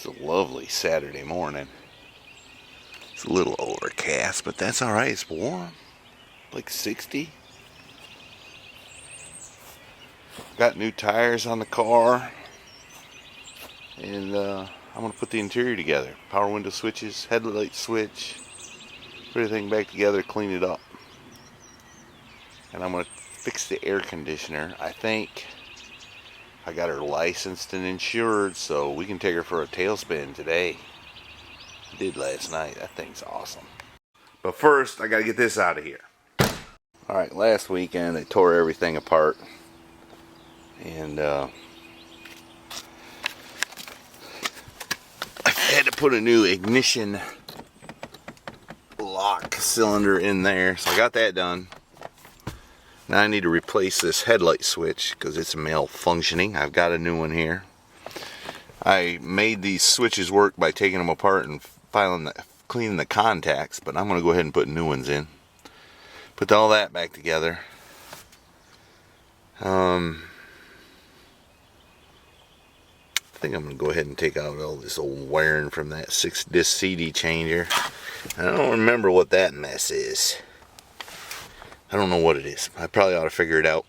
It's a lovely Saturday morning. It's a little overcast, but that's alright. It's warm. Like 60. Got new tires on the car. And I'm going to put the interior together. Power window switches, headlight switch. Put everything back together, clean it up. And I'm going to fix the air conditioner. I think I got her licensed and insured, so we can take her for a tailspin today. I did last night. That thing's awesome. But first, I got to get this out of here. Alright, last weekend I tore everything apart. And I had to put a new ignition lock cylinder in there. So I got that done. Now I need to replace this headlight switch because it's malfunctioning. I've got a new one here. I made these switches work by taking them apart and cleaning the contacts, but I'm going to go ahead and put new ones in. Put all that back together. I think I'm going to go ahead and take out all this old wiring from that 6-disc CD changer. I don't remember what that mess is. I don't know what it is. I probably ought to figure it out.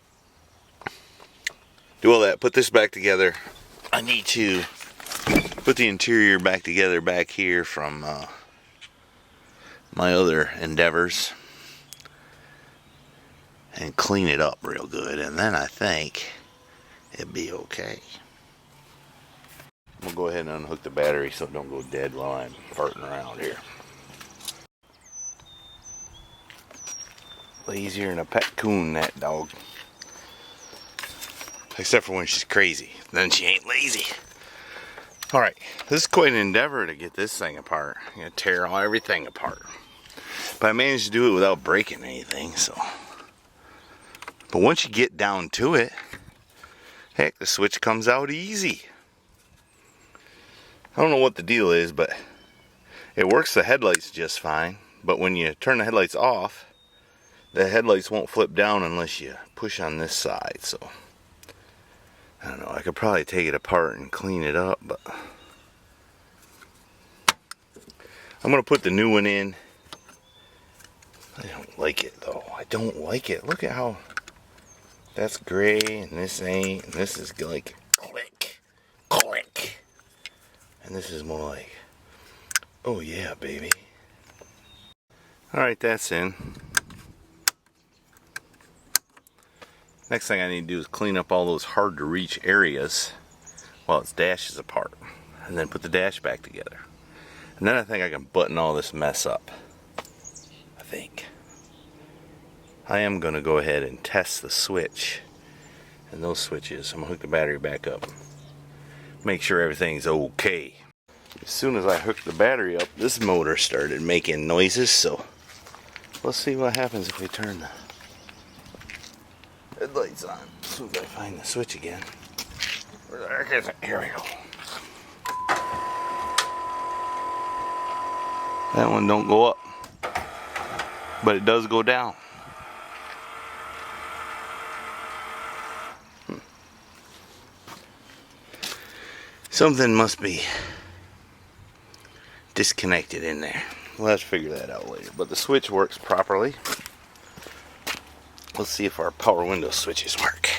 Do all that, put this back together. I need to put the interior back together back here from my other endeavors. And clean it up real good. And then I think it'd be okay. I'm going to go ahead and unhook the battery so it don't go dead while I'm farting around here. Lazier than a pet coon, that dog. Except for when she's crazy. Then she ain't lazy. Alright, this is quite an endeavor to get this thing apart. I'm going to tear everything apart. But I managed to do it without breaking anything, so. But once you get down to it, heck, the switch comes out easy. I don't know what the deal is, but it works the headlights just fine. But when you turn the headlights off, the headlights won't flip down unless you push on this side. So I don't know, I could probably take it apart and clean it up, but I'm going to put the new one in. I don't like it though. I don't like it. Look at how that's gray and this ain't, and this is like click, click. And this is more like, oh yeah, baby. Alright, that's in. Next thing I need to do is clean up all those hard to reach areas while its dash is apart. And then put the dash back together. And then I think I can button all this mess up. I think. I am going to go ahead and test the switch. And those switches, I'm going to hook the battery back up. Make sure everything's okay. As soon as I hooked the battery up, this motor started making noises, so let's see what happens if we turn the headlights on. As soon as I find the switch again. Where the heck is it? Here we go. That one don't go up, but it does go down. Something must be disconnected in there. We'll have to figure that out later. But the switch works properly. Let's see if our power window switches work.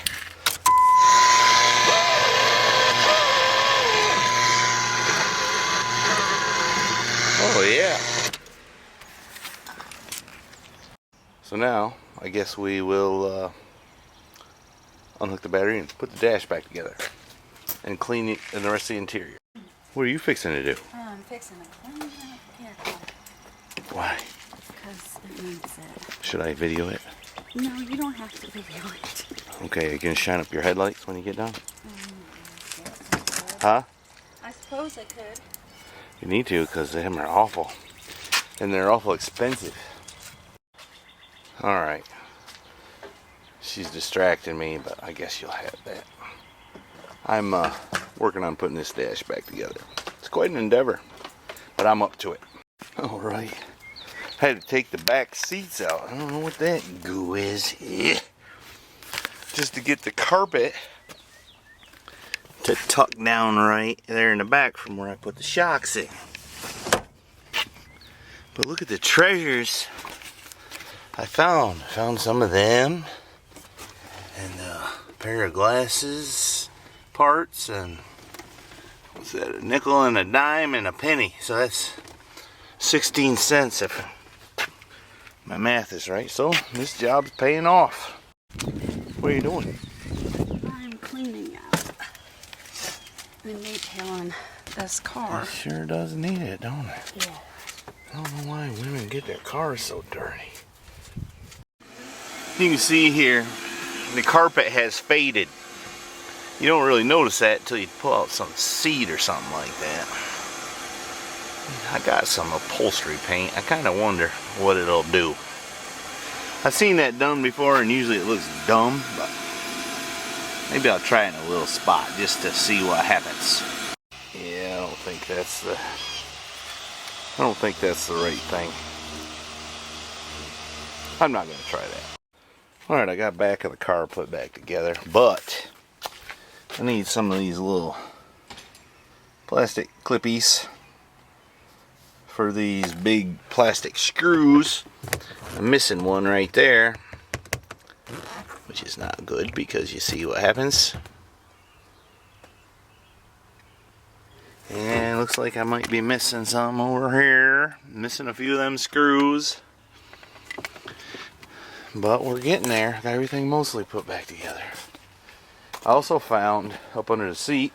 Oh yeah. So now, I guess we will unhook the battery and put the dash back together. And clean it and the rest of the interior. What are you fixing to do? I'm fixing to clean up here. Why? Because it needs it. Should I video it? No, you don't have to video it. Okay, are you going to shine up your headlights when you get done? Huh? I suppose I could. You need to, because them are awful. And they're awful expensive. Alright. She's distracting me, but I guess you'll have that. I'm working on putting this dash back together. It's quite an endeavor, but I'm up to it. Alright. I had to take the back seats out. I don't know what that goo is. Yeah. Just to get the carpet to tuck down right there in the back from where I put the shocks in. But look at the treasures I found. Found some of them, and a pair of glasses parts, and what's that, a nickel and a dime and a penny. So that's 16 cents if my math is right. So this job's paying off. What are you doing? I'm cleaning out and detailing this car. It sure does need it, don't it? Yeah. I don't know why women get their cars so dirty. You can see here, the carpet has faded. You don't really notice that until you pull out some seed or something like that. I got some upholstery paint. I kind of wonder what it'll do. I've seen that done before, and usually it looks dumb, but maybe I'll try it in a little spot just to see what happens. Yeah, I don't think that's the right thing. I'm not going to try that. Alright, I got back of the car put back together, but I need some of these little plastic clippies for these big plastic screws. I'm missing one right there, which is not good because you see what happens. And looks like I might be missing some over here. Missing a few of them screws. But we're getting there. Got everything mostly put back together. I also found up under the seat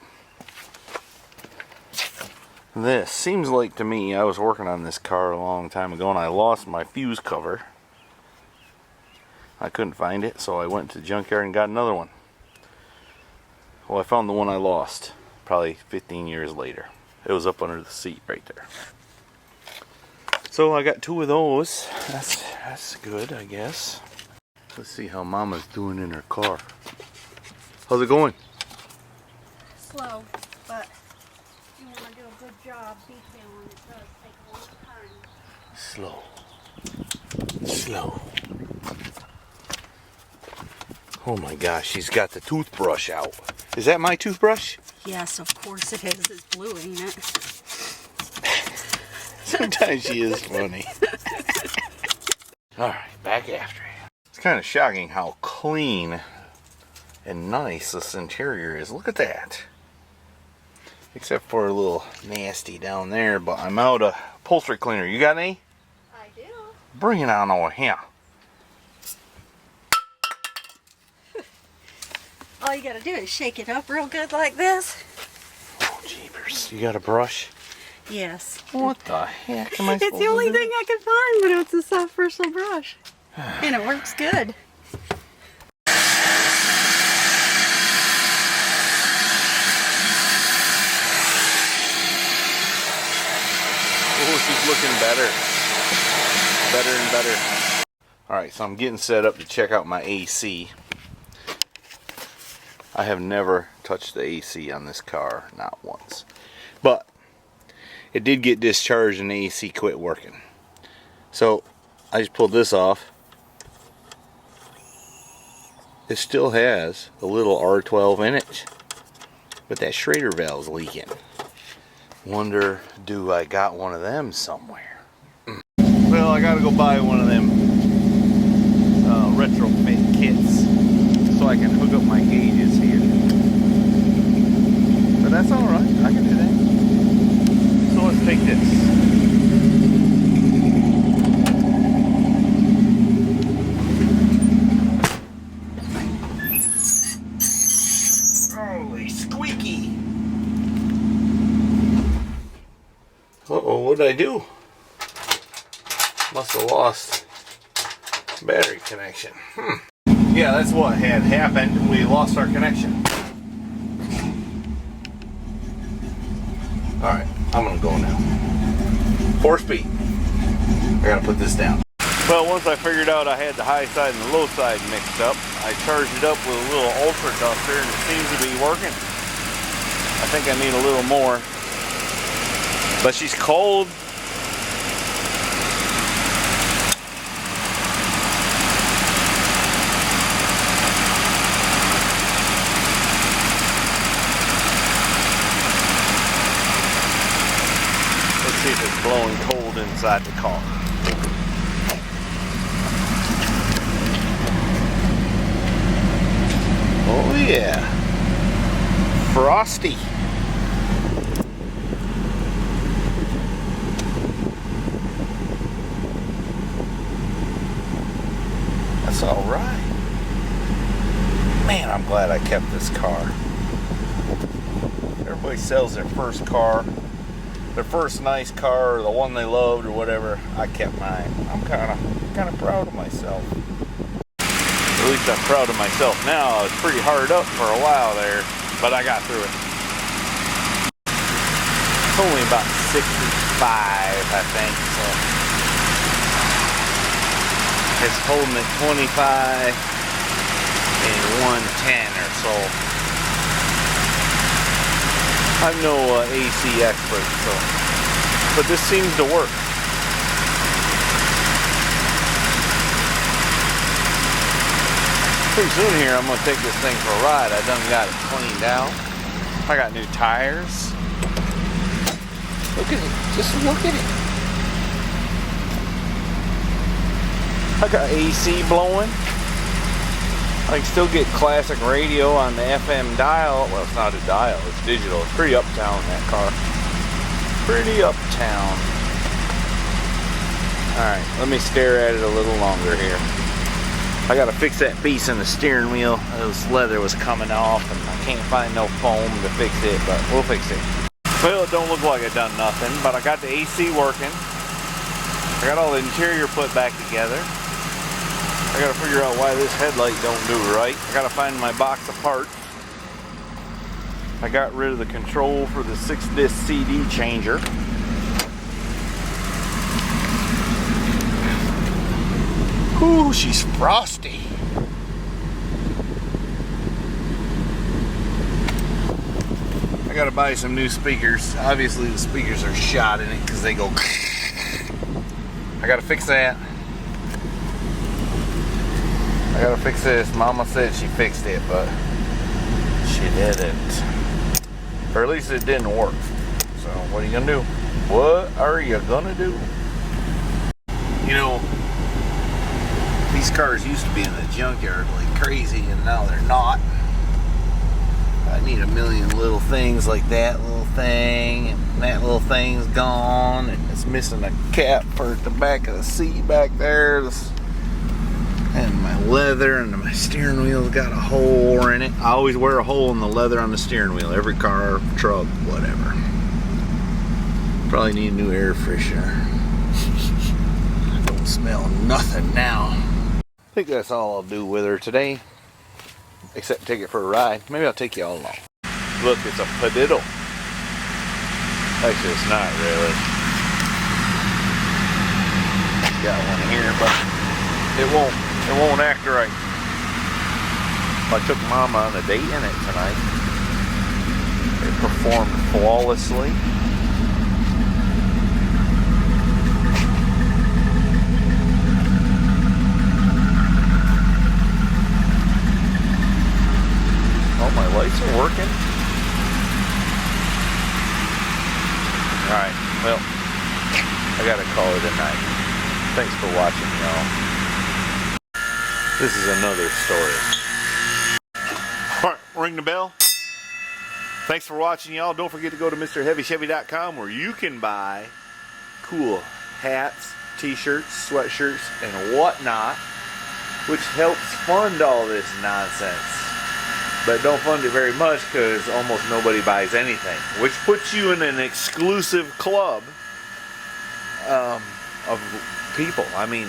this. Seems like to me, I was working on this car a long time ago and I lost my fuse cover. I couldn't find it, so I went to the junkyard and got another one. Well, I found the one I lost probably 15 years later. It was up under the seat right there. So I got two of those. That's good, I guess. Let's see how Mama's doing in her car. How's it going? Slow, but if you want to do a good job detailing, it does take a long time. Slow. Slow. Oh my gosh, she's got the toothbrush out. Is that my toothbrush? Yes, of course it is. It's blue, ain't it? Sometimes she is funny. Alright, back after it. It's kind of shocking how clean and nice this interior is. Look at that. Except for a little nasty down there, but I'm out of upholstery cleaner. You got any? I do. Bring it on over here. All you gotta do is shake it up real good like this. Oh, jeepers. You got a brush? Yes. What the heck am I supposed to do? It's the only thing I could find, but it's a soft bristle brush. And it works good. Oh, she's looking better. Better and better. Alright, so I'm getting set up to check out my AC. I have never touched the AC on this car, not once. But it did get discharged and the AC quit working. So I just pulled this off. It still has a little R12 in it, but that Schrader valve's leaking. Wonder, do I got one of them somewhere? Well, I gotta go buy one of them retrofit kits so I can hook up my gauges here. But that's alright, I can do that. So let's take this. Holy squeaky! Uh-oh, what did I do? Must have lost battery connection. Yeah, that's what had happened. We lost our connection. Alright, I'm gonna go now. 4-speed. I gotta put this down. Well, once I figured out I had the high side and the low side mixed up, I charged it up with a little ultra duster and it seems to be working. I think I need a little more. But she's cold. See if it's blowing cold inside the car. Oh yeah, frosty. That's all right. Man, I'm glad I kept this car. Everybody sells their first car, their first nice car, or the one they loved, or whatever. I kept mine. I'm kind of proud of myself. At least I'm proud of myself now. I was pretty hard up for a while there, but I got through it. It's only about 65, I think. So it's holding at 25 and 110 or so. I'm no AC expert, so, but this seems to work. Pretty soon here, I'm gonna take this thing for a ride. I done got it cleaned out. I got new tires. Look at it, just look at it. I got AC blowing. I can still get classic radio on the FM dial. Well, it's not a dial, it's digital. It's pretty uptown, that car. Pretty uptown. Alright, let me stare at it a little longer here. I gotta fix that piece in the steering wheel. This leather was coming off and I can't find no foam to fix it, but we'll fix it. Well, it don't look like I done nothing, but I got the AC working. I got all the interior put back together. I gotta figure out why this headlight don't do right. I gotta find my box of parts. I got rid of the control for the 6-disc CD changer. Ooh, she's frosty. I gotta buy some new speakers. Obviously the speakers are shot in it because they go. I gotta fix that. I gotta fix this. Mama said she fixed it, but she didn't. Or at least it didn't work. So what are you gonna do? What are you gonna do? You know, these cars used to be in the junkyard like crazy, and now they're not. I need a million little things like that little thing, and that little thing's gone, and it's missing a cap for the back of the seat back there. And my leather and my steering wheel's got a hole in it. I always wear a hole in the leather on the steering wheel. Every car, truck, whatever. Probably need a new air freshener. Don't smell nothing now. I think that's all I'll do with her today. Except take it for a ride. Maybe I'll take you all along. Look, it's a padiddle. Actually, it's not really. Got one here, but it won't act right. I took Mama on a date in it tonight. It performed flawlessly. Oh, my lights are working. Alright, well, I gotta call it a night. Thanks for watching, y'all. This is another story. Alright, ring the bell. Thanks for watching, y'all. Don't forget to go to MrHeavyChevy.com where you can buy cool hats, t-shirts, sweatshirts, and whatnot, which helps fund all this nonsense. But don't fund it very much because almost nobody buys anything, which puts you in an exclusive club of people. I mean,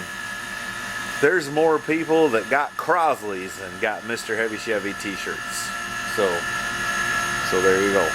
there's more people that got Crosleys than got Mr. Heavy Chevy t-shirts. So there you go.